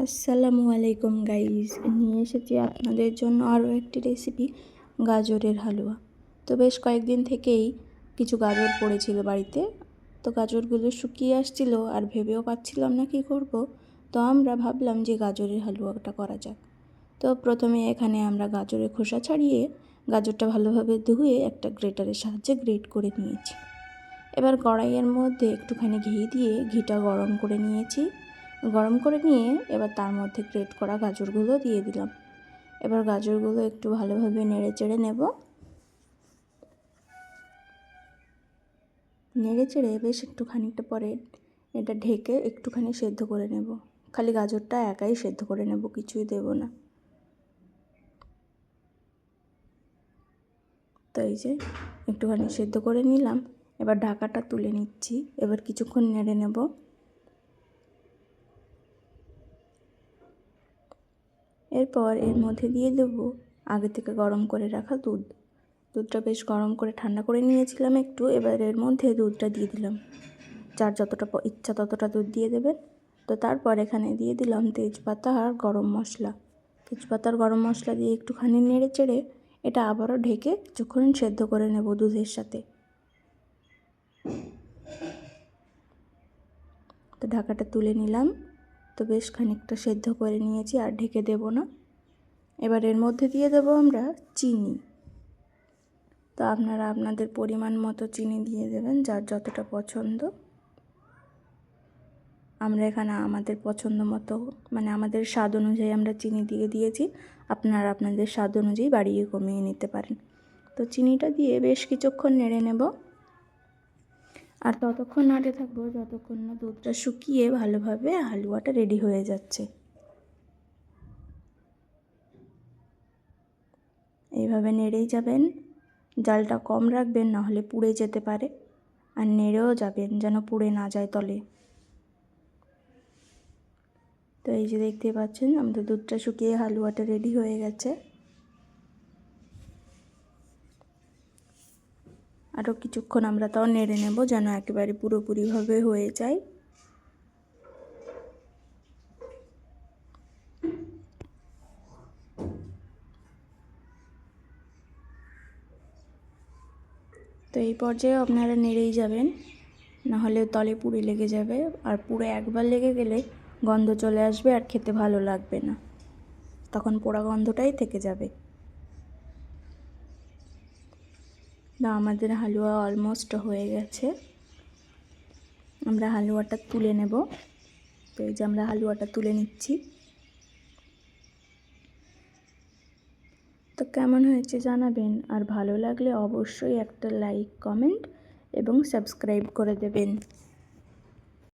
আসসালামু আলাইকুম গাইস, নিয়ে এসেছি আপনাদের জন্য আরও একটি রেসিপি, গাজরের হালুয়া। তো বেশ কয়েকদিন থেকেই কিছু গাজর পড়েছিল বাড়িতে। তো গাজরগুলো শুকিয়ে আসছিল আর ভেবেও পাচ্ছিলাম না কী করব। তো আমরা ভাবলাম যে গাজরের হালুয়াটা করা যাক। তো প্রথমে এখানে আমরা গাজরের খোসা ছাড়িয়ে গাজরটা ভালোভাবে ধুয়ে একটা গ্রেটারের সাহায্যে গ্রেট করে নিয়েছি। এবার কড়াইয়ের মধ্যে একটুখানি ঘি দিয়ে ঘিটা গরম করে নিয়েছি। গরম করে নিয়ে এবার তার মধ্যে গ্রেট করা গাজরগুলো দিয়ে দিলাম। এবার গাজরগুলো একটু ভালোভাবে নেড়ে চেড়ে নেব। নেড়ে চেড়ে বেশ একটু খানিকটা পরে এটা ঢেকে একটুখানি সেদ্ধ করে নেব। খালি গাজরটা একাই সেদ্ধ করে নেব, কিছুই দেব না। তো এই যে একটুখানি সেদ্ধ করে নিলাম। এবার ঢাকাটা তুলে নিচ্ছি। এবার কিছুক্ষণ নেড়ে নেব। এরপর এর মধ্যে দিয়ে দেব আগে থেকে গরম করে রাখা দুধটা বেশ গরম করে ঠান্ডা করে নিয়েছিলাম একটু। এবার এর মধ্যে দুধটা দিয়ে দিলাম। যার যতটা ইচ্ছা ততটা দুধ দিয়ে দেবেন। তো তারপর এখানে দিয়ে দিলাম তেজপাতা আর গরম মশলা। তেজপাতা আর গরম মশলা দিয়ে একটুখানি নেড়ে চেড়ে এটা আবারও ঢেকে কিছুক্ষণ সেদ্ধ করে নেব দুধের সাথে। তো ঢাকাটা তুলে নিলাম। তো বেশ খানিকটা সেদ্ধ করে নিয়েছি, আর ঢেকে দেব না। এবার এর মধ্যে দিয়ে দেব আমরা চিনি। তো আপনারা আপনাদের পরিমাণ মতো চিনি দিয়ে দেবেন, যার যতটা পছন্দ। আমরা এখানে আমাদের পছন্দ মতো, মানে আমাদের স্বাদ অনুযায়ী আমরা চিনি দিয়ে দিয়েছি। আপনারা আপনাদের স্বাদ অনুযায়ী বাড়িয়ে কমিয়ে নিতে পারেন। তো চিনিটা দিয়ে বেশ কিছুক্ষণ নেড়ে নেব। আর ততক্ষণ নাড়তে থাকবো যতক্ষণ না দুধটা শুকিয়ে ভালোভাবে হালুয়াটা রেডি হয়ে যাচ্ছে। এইভাবে নেড়েই যাবেন। জালটা কম রাখবেন, না হলে পুড়ে যেতে পারে। আর নেড়েও যাবেন যেন পুড়ে না যায় তলে। তো এই যে দেখতে পাচ্ছেন আমাদের দুধটা শুকিয়ে হালুয়াটা রেডি হয়ে গেছে। আরও কিছুক্ষণ আমরা তাও নেড়ে নেব যেন একেবারে পুরোপুরিভাবে হয়ে যায়। তো এই পর্যায়ে আপনারা নেড়েই যাবেন, নাহলে তলে পুড়ে লেগে যাবে। আর পুরো একবার লেগে গেলে গন্ধ চলে আসবে আর খেতে ভালো লাগবে না, তখন পোড়া গন্ধটাই থেকে যাবে। না, আমাদের হালুয়া অলমোস্ট হয়ে গেছে। আমরা হালুয়াটা তুলে নেব। তো এই যে আমরা হালুয়াটা তুলে নিচ্ছি। তো কেমন হয়েছে জানাবেন, আর ভালো লাগলে অবশ্যই একটা লাইক, কমেন্ট এবং সাবস্ক্রাইব করে দেবেন।